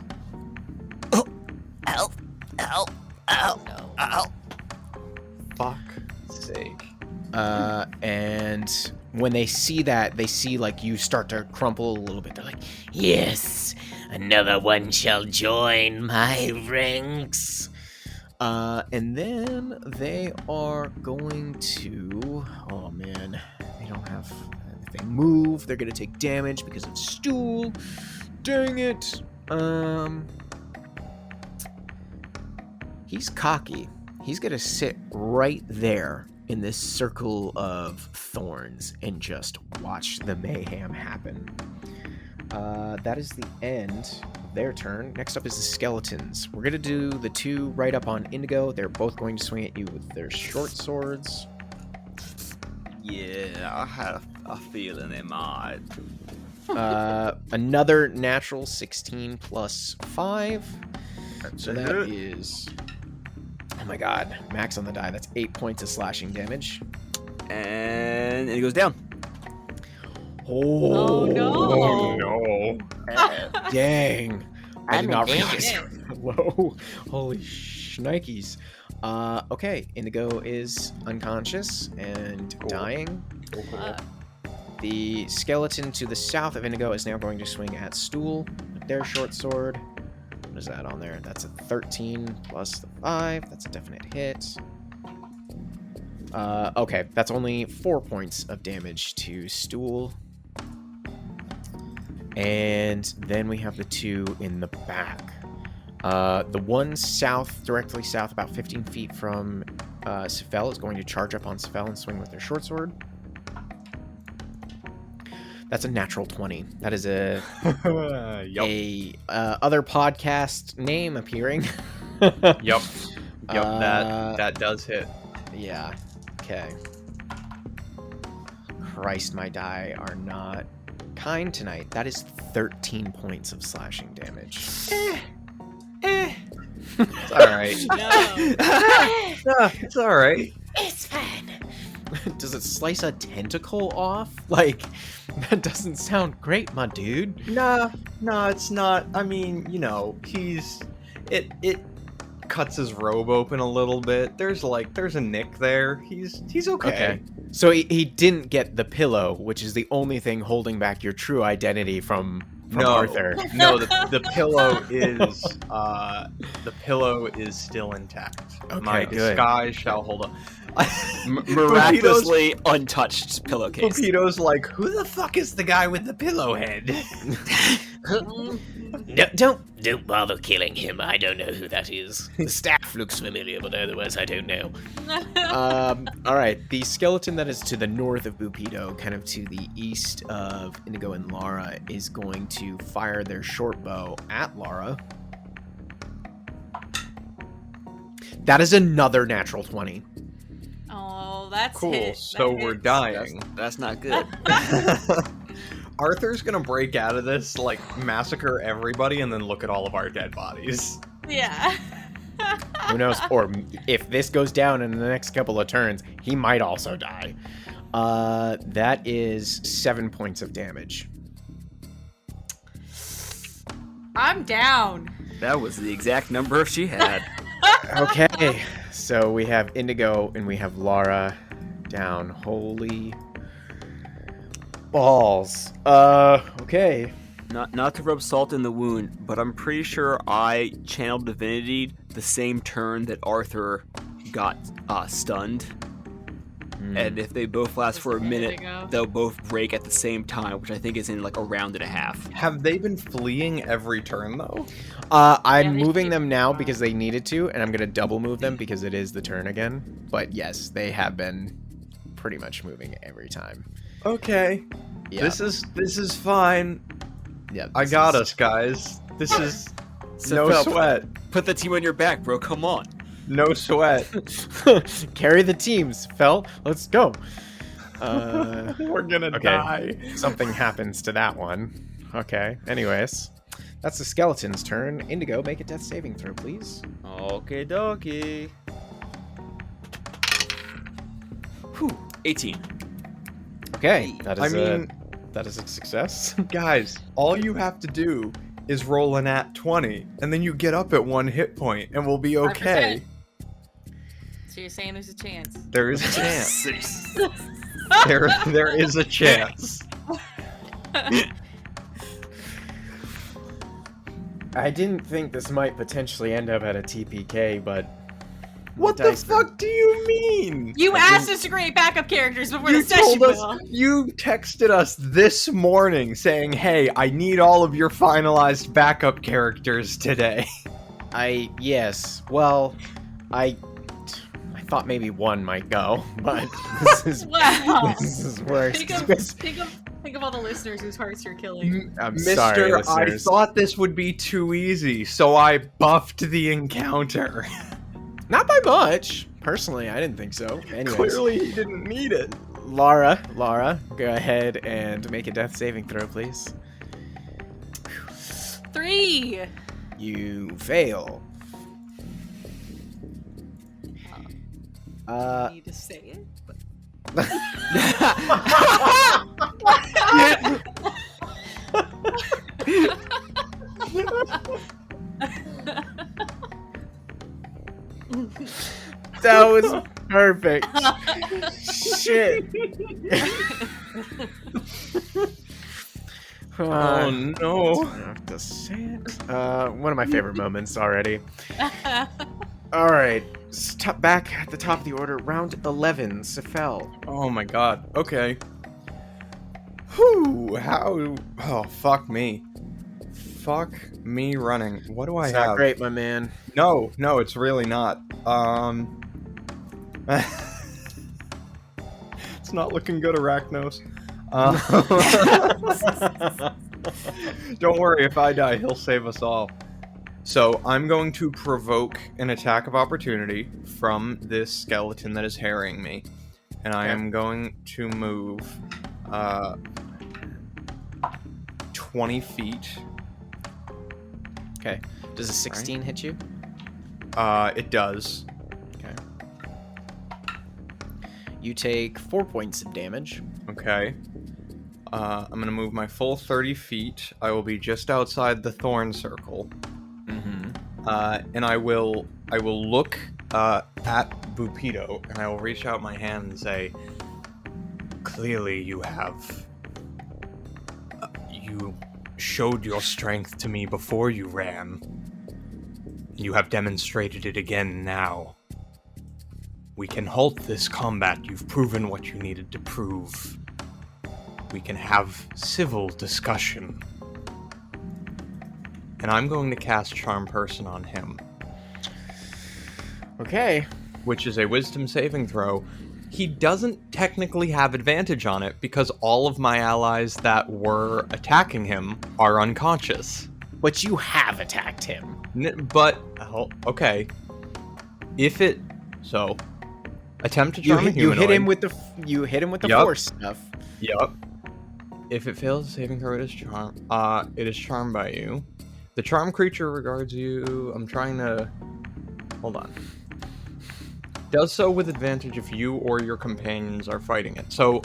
Ow! Ow! Ow! Ow!
Fuck sake.
And when they see that, they see like you start to crumple a little bit. They're like,
Yes, another one shall join my ranks.
and then they are going to, oh man, they don't have, if they move, they're going to take damage because of stool. Dang it. He's cocky. He's going to sit right there in this circle of thorns and just watch the mayhem happen. That is the end of their turn. Next up is the skeletons. We're going to do the two right up on Indigo. They're both going to swing at you with their short swords.
Yeah, I had a feeling they might.
Another natural 16 plus 5. So that
it.
is... Oh my god, max on the die. That's 8 points of slashing damage.
And it goes down.
Oh, no.
Oh no.
Dang. I did not
Damn.
realize it was low. Holy shnikes. Okay, Indigo is unconscious and dying.
Uh,
The skeleton to the south of Indigo is now going to swing at Stool with their short sword. What is that on there? That's a 13 plus the 5. That's a definite hit. Okay, that's only 4 points of damage to Stool. And then we have the two in the back. The one south, directly south, about 15 feet from Sefel, is going to charge up on Sefel and swing with their short sword. That's a natural 20. That is a other podcast name appearing.
Yep. That does hit.
Yeah. Okay. Christ, my die are not kind tonight. That is 13 points of slashing damage.
It's alright.
no.
It's alright.
It's fine.
Does it slice a tentacle off? Like, that doesn't sound great, my dude.
Nah, it's not. I mean, it cuts his robe open a little bit. There's a nick there. He's okay.
Okay. So he didn't get the pillow, which is the only thing holding back your true identity from Arthur.
No, the pillow is still intact.
Okay,
My
good.
disguise shall hold up.
Miraculously untouched pillowcase.
Buppido's like, who the fuck is the guy with the pillow head?
No, don't bother killing him. I don't know who that is. The staff looks familiar, but otherwise I don't know.
All right. The skeleton that is to the north of Buppido, kind of to the east of Indigo and Lara, is going to fire their short bow at Lara. That is another natural 20.
Oh, that's
Cool.
hit.
So
That
we're
hits.
dying.
That's not good.
Arthur's gonna break out of this, like, massacre everybody, and then look at all of our dead bodies.
Yeah.
Who knows? Or if this goes down in the next couple of turns, he might also die. That is 7 points of damage.
I'm down.
That was the exact number she had.
Okay. So we have Indigo and we have Lara down. Holy balls. Okay.
Not to rub salt in the wound, but I'm pretty sure I channeled divinity the same turn that Arthur got stunned. And if they both last for a minute, they'll both break at the same time, which I think is in like a round and a half.
Have they been fleeing every turn, though?
I'm
they
moving
keep
them now
going.
because they needed to, and I'm going to double move them because it is the turn again. But yes, they have been pretty much moving every time.
Okay.
Yeah.
This is fine.
Yeah,
I
this
got
is-
us, guys. This is
So
no
Phil,
sweat.
Put the team on your back, bro. Come on.
No sweat.
Carry the teams, Fel. Let's go.
We're gonna
Okay.
die.
Something happens to that one. Okay. Anyways, that's the skeleton's turn. Indigo, make a death saving throw, please.
Okay, dokie. Whew. 18.
Okay. That is
I mean,
that is a success.
guys, all you have to do is roll an at 20, and then you get up at 1 hit point, and we'll be okay.
5%. So you're saying there's a chance?
There is a chance.
6.
there is a chance.
I didn't think this might potentially end up at a TPK, but
What the
dice
fuck do you mean?
You
I
asked
didn't-
us to create backup characters before
You
the session,
told us,
Will.
you texted us this morning saying, "Hey, I need all of your finalized backup characters today."
yes. Well, I thought maybe one might go, but this is
Wow.
this is worse.
Think of all the listeners whose hearts you're killing.
I'm
Mister,
sorry,
I
listeners.
thought this would be too easy, so I buffed the encounter.
Not by much. Personally, I didn't think so. Anyways,
Clearly, he didn't need it.
Lara, go ahead and make a death saving throw, please.
3.
You fail.
I need to say it. But...
That was perfect. Shit.
Oh no.
I have to say it. One of my favorite moments already. All right, back at the top of the order, round 11, Sefel.
Oh my god. Okay. Whew. How? Oh, fuck me. Fuck me running. What do I
It's
have?
not great, my man.
No, it's really not. It's not looking good, Arachnos. Don't worry, if I die, he'll save us all. So, I'm going to provoke an attack of opportunity from this skeleton that is harrying me. And I am going to move 20 feet.
Okay. Does a 16 hit you?
It does.
Okay. You take 4 points of damage.
Okay. I'm gonna move my full 30 feet. I will be just outside the thorn circle.
Mm-hmm.
And I will look at Buppido, and I will reach out my hand and say, "Clearly, you have. You showed your strength to me before you ran. You have demonstrated it again now. We can halt this combat. You've proven what you needed to prove. We can have civil discussion." And I'm going to cast Charm Person on him,
Okay.
which is a Wisdom saving throw. He doesn't technically have advantage on it because all of my allies that were attacking him are unconscious.
But you have attacked him.
Okay. If it... So, attempt to charm a
You
humanoid.
hit him with the
Yup.
force stuff.
Yup. If it fails a saving throw, it is charmed by you. The charm creature regards you. I'm trying to... Hold on. Does so with advantage if you or your companions are fighting it. So,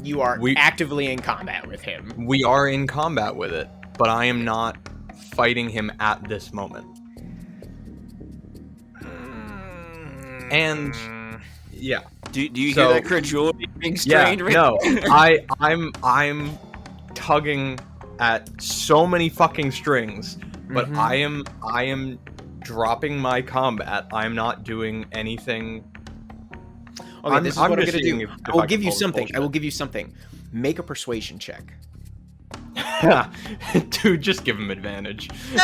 You are
We-
actively in combat with him.
we are in combat with it, but I am not fighting him at this moment. And... Yeah.
Do you
So-
hear that credulity being
Yeah,
strained?
no. I'm tugging at so many fucking strings, but
Mhm.
I am dropping my combat. I'm not doing anything.
Okay, this is what I'm
just
gonna
seeing
do.
if
I will
can
give you
pull this
something. I
bullshit.
will give you something. Make a persuasion check.
Dude, just give him advantage. No,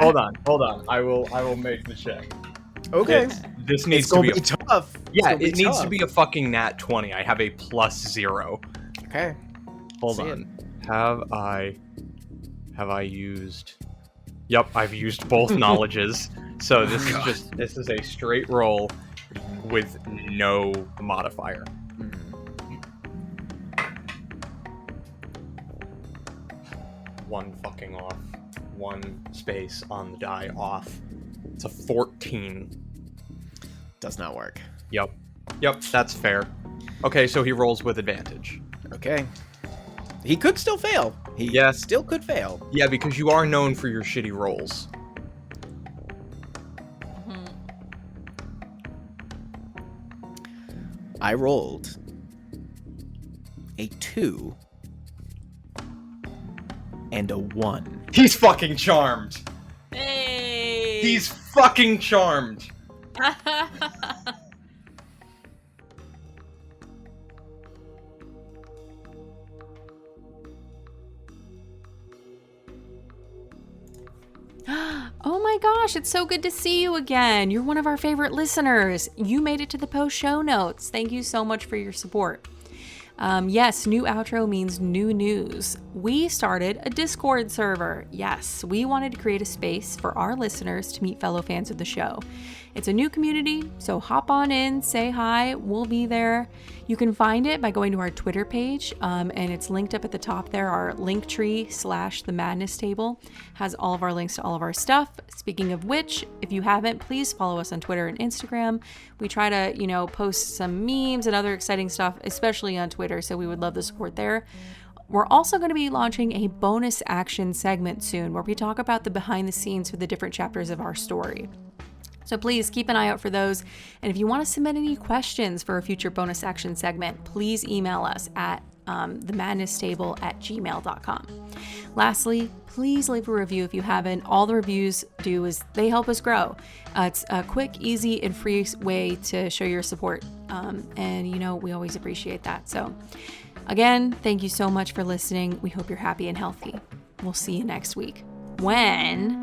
hold on. I will make the check.
Okay.
This needs
It's
to
gonna
be
be
a,
tough. It's
yeah,
gonna be
it needs to
tough.
be a fucking nat 20. I have a +0.
Okay.
Hold
See
on. Have I used... Yep, I've used both knowledges. So this is a straight roll with no modifier. one fucking off. One space on the die off. It's a 14.
Does not work.
Yep, that's fair. Okay, so he rolls with advantage.
Okay. He could still fail. He still could fail.
Yeah, because you are known for your shitty rolls.
I rolled a 2 and a 1.
He's fucking charmed.
Hey!
He's fucking charmed.
Oh my gosh, it's so good to see you again. You're one of our favorite listeners. You made it to the post show notes. Thank you so much for your support. Yes, new outro means new news. We started a Discord server. Yes, we wanted to create a space for our listeners to meet fellow fans of the show. It's a new community, so hop on in, say hi, we'll be there. You can find it by going to our Twitter page, and it's linked up at the top there. Our Linktree / the Madness Table has all of our links to all of our stuff. Speaking of which, if you haven't, please follow us on Twitter and Instagram. We try to, post some memes and other exciting stuff, especially on Twitter, so we would love the support there. We're also going to be launching a bonus action segment soon where we talk about the behind the scenes for the different chapters of our story. So please keep an eye out for those. And if you want to submit any questions for a future bonus action segment, please email us at themadnesstable@gmail.com. Lastly, please leave a review if you haven't. All the reviews do is they help us grow. It's a quick, easy, and free way to show your support. And we always appreciate that. So again, thank you so much for listening. We hope you're happy and healthy. We'll see you next week when